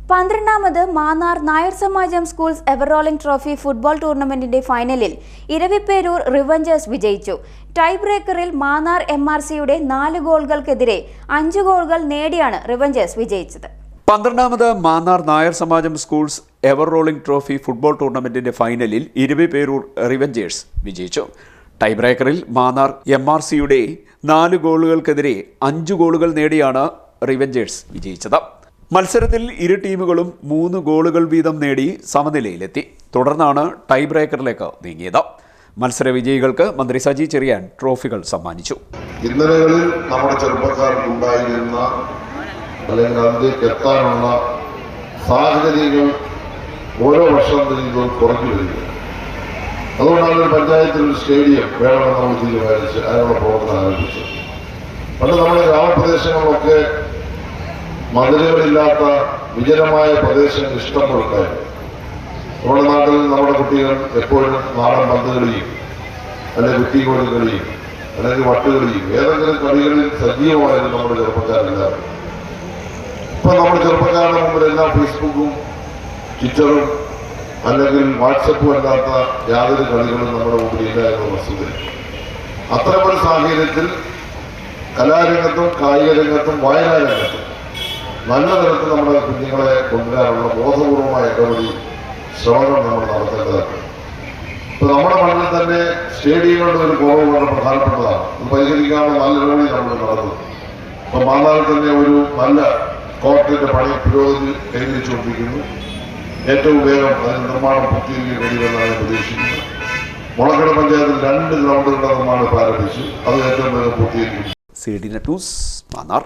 12ാമത് മാന്നാർ നായർ സമാജം schools ever rolling trophy football ടൂർണമെന്റിന്റെ ഫൈനലിൽ ഇരവിപേരൂർ റിവഞ്ചേഴ്സ് വിജയിച്ചു. Tie ബ്രേക്കറിൽ Mannar MRCയുടെ 4 ഗോളുകൾക്കെതിരെ 5 ഗോളുകൾ നേടിയാണ് റിവഞ്ചേഴ്സ് വിജയിച്ചത്. 12ാമത് മാന്നാർ നായർ സമാജം സ്കൂൾസ് എവർറോളിംഗ് ട്രോഫി ഫുട്ബോൾ ടൂർണമെന്റിന്റെ ഫൈനലിൽ ഇരവിപേരൂർ റിവഞ്ചേഴ്സ് വിജയിച്ചു. ടൈ ബ്രേക്കറിൽ മാന്നാർ MRCയുടെ 4 ഗോളുകൾക്കെതിരെ 5 ഗോളുകൾ നേടിയാണ് റിവഞ്ചേഴ്സ് വിജയിച്ചത്. മത്സരത്തിൽ ഇരു ടീമുകളും 3 ഗോളുകൾ വീതം നേടി സമനിലയിലെത്തി. തുടർന്നാണ് ടൈ ബ്രേക്കറിലേക്ക് നീങ്ങിയത്. മത്സര വിജയികൾക്ക് മന്ത്രി സജി ചെറിയാൻ ട്രോഫികൾ സമ്മാനിച്ചു. ഇന്നലകളിൽ നമ്മുടെ ചെറുപ്പക്കാർക്ക് ഉണ്ടായിരുന്ന അല്ലെങ്കിൽ അതിലേക്ക് എത്താനുള്ള സാഹചര്യങ്ങൾ ഓരോ വർഷം ഇതിൽ കുറഞ്ഞു വരികയാണ്. അതുകൊണ്ടാണ് പഞ്ചായത്തിൽ ഒരു സ്റ്റേഡിയം വേണമെന്ന് നമ്മൾ തീരുമാനിച്ച് അതിനുള്ള പ്രവർത്തനം ആരംഭിച്ചത്. പണ്ട് നമ്മുടെ ഗ്രാമപ്രദേശങ്ങളിലൊക്കെ മതിലുകളില്ലാത്ത വിജനമായ പ്രദേശങ്ങൾ ഇഷ്ടപ്പെടുണ്ടായിരുന്നു. നമ്മുടെ നാട്ടിൽ നമ്മുടെ കുട്ടികൾ എപ്പോഴും നാടൻ പന്ത് കളിയും അല്ലെങ്കിൽ കുറ്റിക്കോട് കളിയും അല്ലെങ്കിൽ വട്ടുകളിയും ഏതെങ്കിലും കളികളിൽ സജീവമായിരുന്നു നമ്മുടെ ചെറുപ്പക്കാരെല്ലാവരും. ഇപ്പം നമ്മുടെ ചെറുപ്പക്കാരുടെ മുമ്പിൽ എല്ലാ ഫേസ്ബുക്കും ട്വിറ്ററും അല്ലെങ്കിൽ വാട്സപ്പും അല്ലാത്ത യാതൊരു കളികളും നമ്മുടെ മുമ്പിൽ ഇല്ല എന്ന വസ്തുത. അത്തരമൊരു സാഹചര്യത്തിൽ കലാരംഗത്തും കായിക രംഗത്തും വായനാ രംഗത്തും നല്ല തരത്തിൽ നമ്മുടെ കുഞ്ഞുങ്ങളെ കൊണ്ടുവരാനുള്ള ബോധപൂർവമായ ഇടപെടി ശ്രമങ്ങൾ നമ്മൾ നടത്തേണ്ടതാണ്. ഇപ്പൊ നമ്മുടെ മണ്ണിൽ തന്നെ സ്റ്റേഡിയങ്ങളുടെ ഒരു കുറവ് വളരെ പ്രധാനപ്പെട്ടതാണ്. ഇത് പരിഹരിക്കാനുള്ള നല്ല ഇടപെടി നമ്മൾ നടത്തുന്നു. ഇപ്പൊ മാന്നാറിൽ തന്നെ ഒരു നല്ല കോർട്ടിന്റെ പണി പുരോഗതി കൈവരിച്ചുകൊണ്ടിരിക്കുന്നു. ഏറ്റവും വേഗം അതിന് നിർമ്മാണം പൂർത്തീകരിക്കണമെന്നാണ് പ്രതീക്ഷിക്കുന്നത്. മുളക്കട പഞ്ചായത്തിൽ 2 ഗ്രൗണ്ടുകളുടെ നിർമ്മാണം ആരംഭിച്ചു. അത് ഏറ്റവും വേഗം പൂർത്തീകരിക്കും. CDNet news Mannar.